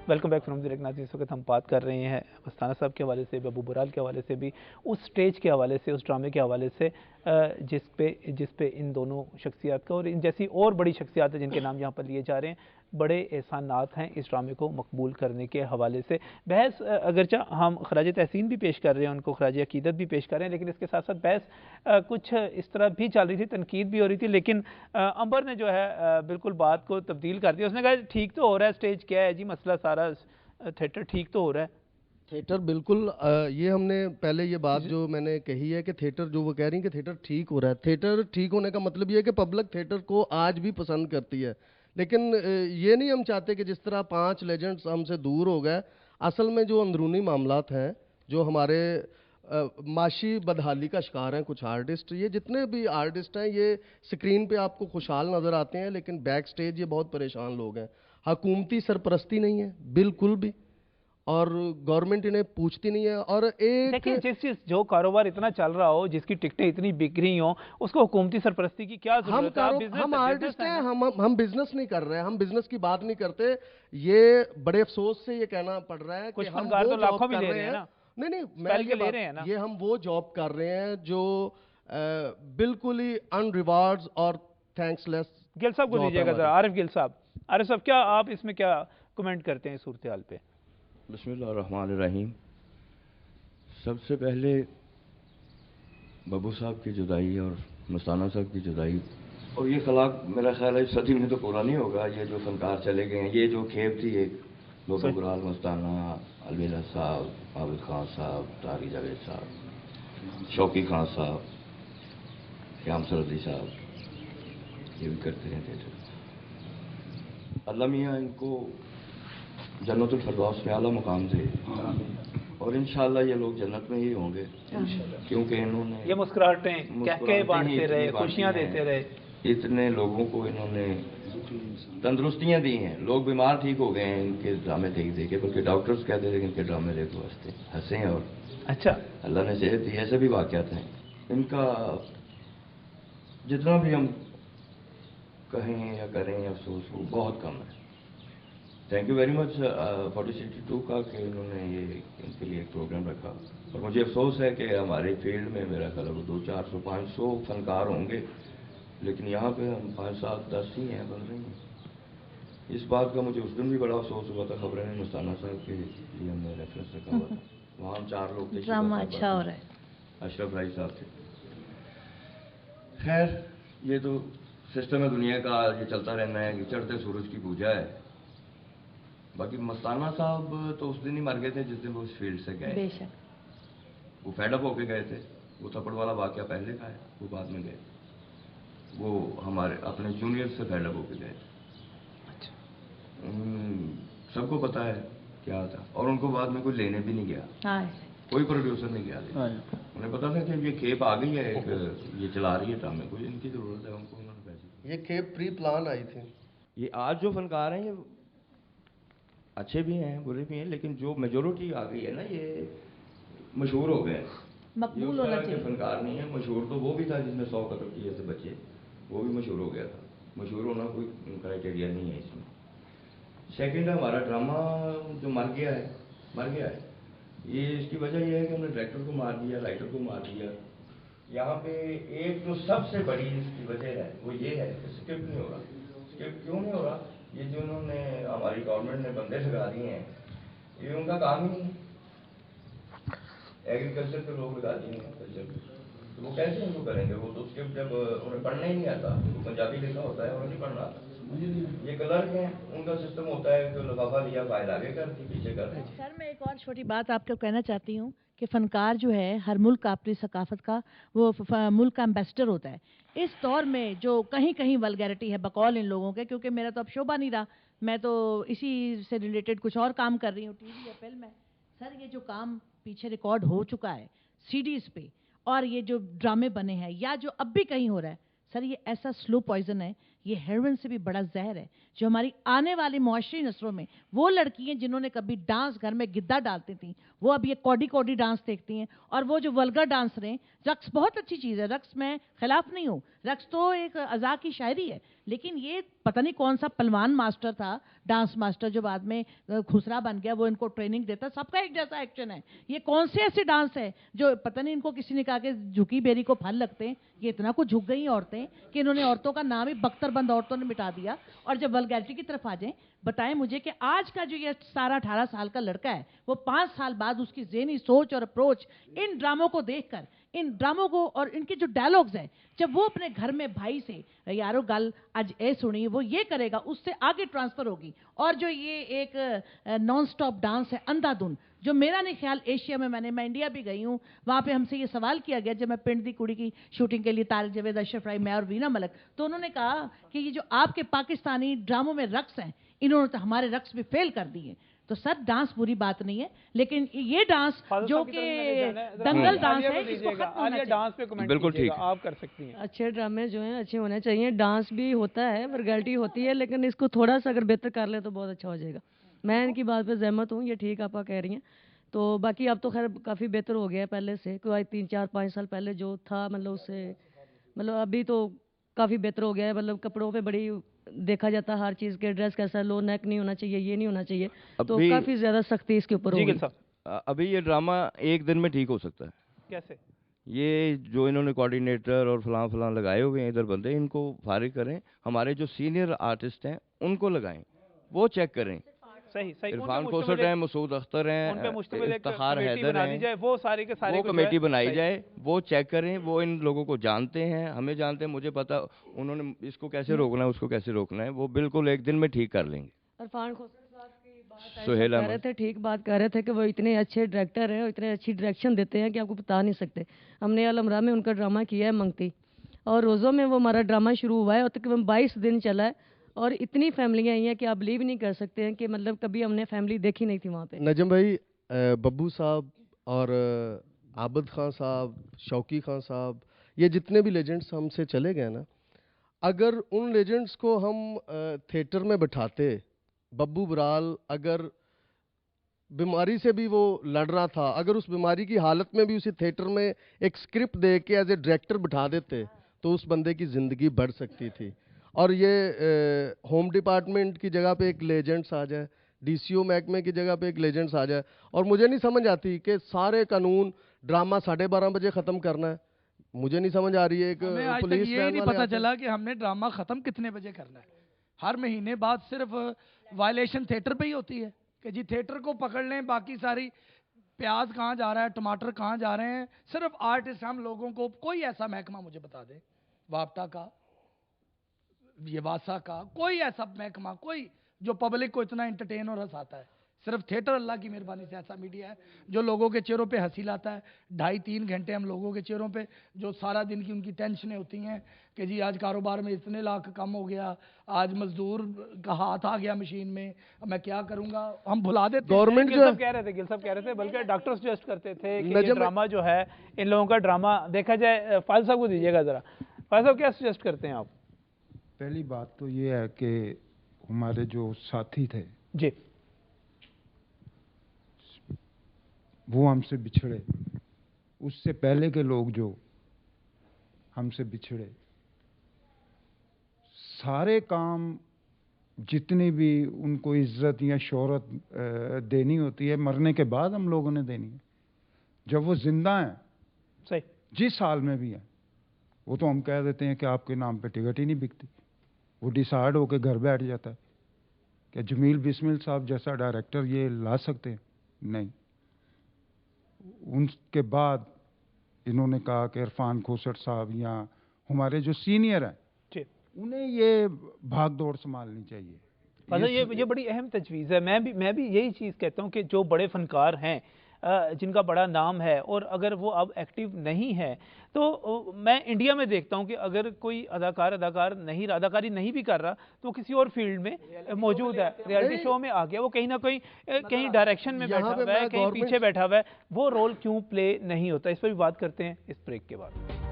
Welcome back from direct नाज़रीन। इस वक्त हम बात कर रहे हैं मस्ताना साहब के हवाले से, अबू बुराल के हवाले से भी, उस स्टेज के हवाले से, उस ड्रामे के हवाले से जिस पे इन दोनों शख्सियात का और इन जैसी और बड़ी शख्सियात हैं जिनके नाम यहाँ पर लिए जा रहे हैं, बड़े एहसानात हैं इस ड्रामे को मकबूल करने के हवाले से। बहस अगरचा हम खराज तहसीन भी पेश कर रहे हैं, उनको खराज अकीदत भी पेश कर रहे हैं, लेकिन इसके साथ साथ बहस कुछ इस तरह भी चल रही थी, तनकीद भी हो रही थी, लेकिन अंबर ने जो है बिल्कुल बात को तब्दील कर दिया। उसने कहा ठीक तो हो रहा है, स्टेज क्या है जी, मसला सारा थिएटर ठीक तो हो रहा है। थिएटर बिल्कुल ये हमने पहले ये बात जो मैंने कही है कि थिएटर जो वो कह रही है कि थिएटर ठीक हो रहा है, थिएटर ठीक होने का मतलब ये है कि पब्लिक थिएटर को आज भी पसंद करती है। लेकिन ये नहीं हम चाहते कि जिस तरह 5 लेजेंड्स हमसे दूर हो गए, असल में जो अंदरूनी मामलात हैं, जो हमारे माशी बदहाली का शिकार हैं कुछ आर्टिस्ट, ये जितने भी आर्टिस्ट हैं ये स्क्रीन पे आपको खुशहाल नज़र आते हैं, लेकिन बैक स्टेज ये बहुत परेशान लोग हैं। हुकूमती सरपरस्ती नहीं है बिल्कुल भी, और गवर्नमेंट इन्हें पूछती नहीं है। और एक देखिए, जिस जो कारोबार इतना चल रहा हो, जिसकी टिकटें इतनी बिक रही हो, उसको हुकूमती सरपरस्ती की क्या जरूरत है? हम आर्टिस्ट हैं, हम बिजनेस नहीं कर रहे हैं, हम बिजनेस की बात नहीं करते। ये बड़े अफसोस से ये कहना पड़ रहा है कि हम वो तो लाखों जॉब भी कर ले रहे हैं ना। नहीं मैं ये ले रहे हैं ना, ये हम वो जॉब कर रहे हैं जो बिल्कुल ही अनरिवार्ड्स और थैंक्सलेस। गिल साहब को दीजिएगा जरा, आरिफ गिल साहब। आरिफ साहब, क्या आप इसमें क्या कमेंट करते हैं सूरत हाल पे? बिस्मिल्लाहिर्रहमानिर्रहीम। सबसे पहले बब्बू साहब की जुदाई और मस्ताना साहब की जुदाई, और ये खलाक मेरा ख्याल है सदी में तो पूरा नहीं होगा। ये जो फनकार चले गए हैं, ये जो खेप थी एक, बब्बू बुराल, मस्ताना, अलबेला साहब, आबिद खान साहब, तारी जावेद साहब, शौकी खान साहब, श्याम सरदी साहब, ये भी करते हैं थिएटर। अल्लाह मियाँ इनको जन्नतुल फिरदौस में आला मुकाम दे, और इंशाअल्लाह ये लोग जन्नत में ही होंगे, क्योंकि इन्होंने ये मुस्कुराहटें कहके बांटते रहे, खुशियां देते रहे, इतने लोगों को इन्होंने तंदुरुस्तियां दी हैं। लोग बीमार ठीक हो गए हैं इनके ड्रामे देख देख के, बल्कि डॉक्टर्स कहते थे कि इनके ड्रामे देखो हंसे हैं, और अच्छा अल्लाह ने सेहत दी। ऐसे भी वाक़यात हैं। इनका जितना भी हम कहें या करें अफसोस वो बहुत कम है। थैंक यू वेरी मच 4062 का कि उन्होंने ये इनके लिए एक प्रोग्राम रखा। और मुझे अफसोस है कि हमारे फील्ड में मेरा ख्याल है 200-400-500 फनकार होंगे, लेकिन यहाँ पे हम 5-7-10 ही हैं, बन रही हैं। इस बात का मुझे उस दिन भी बड़ा अफसोस हुआ था, खबरें में मस्ताना साहब के लिए हमने रेफरेंस रखा हुआ था, वहाँ हम 4 लोग थे, अच्छा हो रहा है, अशरफ राय साहब थे। खैर, ये तो सिस्टम है दुनिया का, ये चलता रहना है कि चढ़ते सूरज की पूजा है। बाकी मस्ताना साहब तो उस दिन ही मर गए थे जिस दिन वो उस फील्ड से गए। बेशक वो फेडअप होके गए थे। वो थप्पड़ वाला वाकया पहले का है, वो बाद में गए। वो हमारे अपने जूनियर से फेडअप होके गए। अच्छा, सबको पता है क्या था, और उनको बाद में कोई लेने भी नहीं गया, कोई प्रोड्यूसर नहीं गया। उन्हें पता था कि ये खेप आ गई है, एक ये चला रही है ड्रामे, कोई इनकी जरूरत है, उनको उन्होंने पैसे। ये खेप प्री प्लान आई थी। ये आज जो फनकार हैं ये अच्छे भी हैं, बुरे भी हैं, लेकिन जो मेजोरिटी आ गई है ना, ये मशहूर हो गए, मकबूल होना चाहिए। फनकार नहीं है। मशहूर तो वो भी था जिसने 100 कत्ल किए थे बच्चे, वो भी मशहूर हो गया था। मशहूर होना कोई क्राइटेरिया नहीं है इसमें। सेकंड है हमारा ड्रामा जो मर गया है, ये इसकी वजह यह है कि हमने डायरेक्टर को मार दिया, राइटर को मार दिया। यहाँ पे एक जो सबसे बड़ी इसकी वजह है वो ये है कि स्क्रिप्ट नहीं हो रहा। स्क्रिप्ट क्यों नहीं हो रहा? ये जो उन्होंने हमारी गवर्नमेंट ने बंदे लगा दिए हैं, ये उनका काम ही नहीं है। एग्रीकल्चर के लोग लगा दिए हैं कल्चर के, तो वो कैसे इनको करेंगे? वो तो स्क्रिप्ट जब उन्हें पढ़ना ही नहीं आता, वो पंजाबी लिखा होता है और नहीं पढ़ना आता। ये क्लर्क हैं, उनका सिस्टम होता है कि लिफाफा लिया, फाइल आगे कर दी, पीछे कर दी। सर, मैं एक और छोटी बात आपको कहना चाहती हूँ कि फनकार जो है हर मुल्क का अपनी सकाफत का वो मुल्क का एम्बेसडर होता है। इस दौर में जो कहीं कहीं वल्गैरिटी है बकौल इन लोगों के, क्योंकि मेरा तो अब शोभा नहीं रहा, मैं तो इसी से रिलेटेड कुछ और काम कर रही हूँ, टीवी या फिल्म में। सर, ये जो काम पीछे रिकॉर्ड हो चुका है सीडीज पे, और ये जो ड्रामे बने हैं या जो अब भी कहीं हो रहा है, सर ये ऐसा स्लो पॉइजन है, ये हेरोइन से भी बड़ा जहर है, जो हमारी आने वाली मुआशरी नस्लों में वो लड़कियां जिन्होंने कभी डांस घर में गिद्दा डालती थी, वो अब ये कॉडी कॉडी डांस देखती हैं। और वो जो वल्गर डांस रहे, रक्स बहुत अच्छी चीज़ है, रक्स मैं खिलाफ नहीं हूँ, रक्स तो एक अज़ा की शायरी है, लेकिन ये पता नहीं कौन सा पलवान मास्टर था, डांस मास्टर, जो बाद में खुसरा बन गया, वो इनको ट्रेनिंग देता, सबका एक जैसा एक्शन है। ये कौन से ऐसे डांस है जो पता नहीं, इनको किसी ने कहा कि झुकी बेरी को फल लगते हैं, ये इतना कुछ झुक गई औरतें कि इन्होंने औरतों का नाम ही बख्तरबंद औरतों ने मिटा दिया। और जब वल्गैरिटी की तरफ आ जाएं, बताएं मुझे कि आज का जो ये 17-18 साल का लड़का है, वो 5 साल बाद उसकी ज़हनी सोच और अप्रोच इन ड्रामों को देखकर, इन ड्रामों को और इनके जो डायलॉग्स हैं, जब वो अपने घर में भाई से यारो गल आज ए सुनी, वो ये करेगा, उससे आगे ट्रांसफर होगी। और जो ये एक नॉन स्टॉप डांस है अंधाधुन, जो मेरा नहीं ख्याल एशिया में, मैं इंडिया भी गई हूँ, वहाँ पे हमसे ये सवाल किया गया जब मैं पिंड दी कुड़ी की शूटिंग के लिए, तारिक जावेद, अशरफ राय, मैं और वीना मलक, तो उन्होंने कहा कि ये जो आपके पाकिस्तानी ड्रामों में रक्स हैं, इन्होंने तो हमारे रक्स भी फेल कर दिए। तो सर डांस बुरी बात नहीं है, लेकिन ये डांस जो कि दंगल डांस है, इसको खत्म होना चाहिए। डांस पे कमेंट बिल्कुल कीजिएगा, ठीक। आप कर सकती हैं। अच्छे ड्रामे जो हैं अच्छे होने चाहिए, डांस भी होता है, वल्गैरिटी होती है, लेकिन इसको थोड़ा सा अगर बेहतर कर ले तो बहुत अच्छा हो जाएगा। मैं इनकी बात पे सहमत हूँ, ये ठीक आप कह रही हैं। तो बाकी अब तो खैर काफ़ी बेहतर हो गया है पहले से, कोई 3-4-5 साल पहले जो था, मतलब उससे मतलब अभी तो काफ़ी बेहतर हो गया है। मतलब कपड़ों पे बड़ी देखा जाता है हर चीज़ के, ड्रेस कैसा, लो नेक नहीं होना चाहिए, ये नहीं होना चाहिए, तो अभी- काफ़ी ज़्यादा सख्ती इसके ऊपर जी होगी। गिल साहब, अभी ये ड्रामा एक दिन में ठीक हो सकता है। कैसे? ये जो इन्होंने कोऑर्डिनेटर और फलां फलां लगाए हुए हैं इधर बंदे, इनको फारिग करें, हमारे जो सीनियर आर्टिस्ट हैं उनको लगाएं, वो चेक करें। सही सही। इरफान खोसट हैं, मसूद अख्तर उन पे हैं, मुश्तमिल एक इफ्तिखार कमेटी हैदर बना दी हैं, जाए, वो सारे के सारे वो को जो कमेटी है, बनाई सही। जाए, वो चेक करें। वो इन लोगों को जानते हैं, हमें जानते हैं, मुझे पता उन्होंने इसको कैसे रोकना है, उसको कैसे रोकना है, वो बिल्कुल एक दिन में ठीक कर लेंगे। इरफान खोसट साहब की बात सुहेल कह रहे अहमद। थे, ठीक बात कह रहे थे कि वो इतने अच्छे डायरेक्टर हैं और इतने अच्छी डायरेक्शन देते हैं कि आपको बता नहीं सकते। हमने अलमरा में उनका ड्रामा किया है मंगती, और रोज़ों में वो हमारा ड्रामा शुरू हुआ है और तकरीबन 22 दिन चला है, और इतनी फैमिलियाँ आई हैं कि आप बिलीव नहीं कर सकते हैं कि मतलब कभी हमने फैमिली देखी नहीं थी वहाँ पे। नजम भाई, बब्बू साहब और आबिद खान साहब, शौकी खान साहब, ये जितने भी लेजेंड्स हमसे चले गए ना, अगर उन लेजेंड्स को हम थिएटर में बिठाते, बब्बू बराल अगर बीमारी से भी वो लड़ रहा था, अगर उस बीमारी की हालत में भी उसे थिएटर में एक स्क्रिप्ट दे के एज ए डायरेक्टर बिठा देते, तो उस बंदे की ज़िंदगी बढ़ सकती थी। और ये होम डिपार्टमेंट की जगह पे एक लेजेंड्स आ जाए, डीसीओ महकमे की जगह पे एक लेजेंड्स आ जाए। और मुझे नहीं समझ आती कि सारे कानून ड्रामा 12:30 बजे ख़त्म करना है, मुझे नहीं समझ आ रही है। एक हमें आज तक पुलिस ये वैन नहीं वाले पता आते हैं। चला कि हमने ड्रामा खत्म कितने बजे करना है। हर महीने बाद सिर्फ वायलेशन थिएटर पे ही होती है कि जी थिएटर को पकड़ लें, बाकी सारी प्याज कहाँ जा रहा है, टमाटर कहाँ जा रहे हैं, सिर्फ आर्टिस्ट हम लोगों को। कोई ऐसा महकमा मुझे बता दे, वापटा का, ये वासा का, कोई ऐसा महकमा, कोई जो पब्लिक को इतना एंटरटेन और हंसाता है। सिर्फ थिएटर अल्लाह की मेहरबानी से ऐसा मीडिया है जो लोगों के चेहरों पे हंसी लाता है। 2.5-3 घंटे हम लोगों के चेहरों पे, जो सारा दिन की उनकी टेंशनें होती हैं कि जी आज कारोबार में इतने लाख कम हो गया, आज मजदूर का हाथ आ गया मशीन में, अब मैं क्या करूंगा, हम भुला देते हैं। गवर्नमेंट गिल जो साहब कह रहे थे, गिल साहब कह रहे थे, बल्कि डॉक्टर सजेस्ट करते थे कि ये नजम- ड्रामा जो है, इन लोगों का ड्रामा देखा जाए। फाजिल साहब को दीजिएगा जरा। फाजिल साहब क्या सजेस्ट करते हैं आप? पहली बात तो ये है कि हमारे जो साथी थे जी। वो हमसे बिछड़े, उससे पहले के लोग जो हमसे बिछड़े, सारे काम जितनी भी उनको इज्जत या शोहरत देनी होती है, मरने के बाद हम लोगों ने देनी है। जब वो जिंदा हैं, सही। जिस हाल में भी हैं, वो तो हम कह देते हैं कि आपके नाम पे टिकट ही नहीं बिकती। वो डिसाइड होकर घर बैठ जाता है। क्या जमील बिस्मिल साहब जैसा डायरेक्टर ये ला सकते हैं? नहीं। उनके बाद इन्होंने कहा कि इरफान खोसट साहब या हमारे जो सीनियर हैं, जी। उन्हें ये भाग दौड़ संभालनी चाहिए। मतलब ये बड़ी अहम तजवीज़ है। मैं भी यही चीज़ कहता हूँ कि जो बड़े फनकार हैं, जिनका बड़ा नाम है, और अगर वो अब एक्टिव नहीं है, तो मैं इंडिया में देखता हूँ कि अगर कोई अदाकारी नहीं भी कर रहा, तो किसी और फील्ड में मौजूद है, रियलिटी शो में आ गया, वो कहीं ना कहीं डायरेक्शन में बैठा हुआ है, कहीं पीछे बैठा हुआ है, वो रोल क्यों प्ले नहीं होता? इस पर भी बात करते हैं इस ब्रेक के बाद।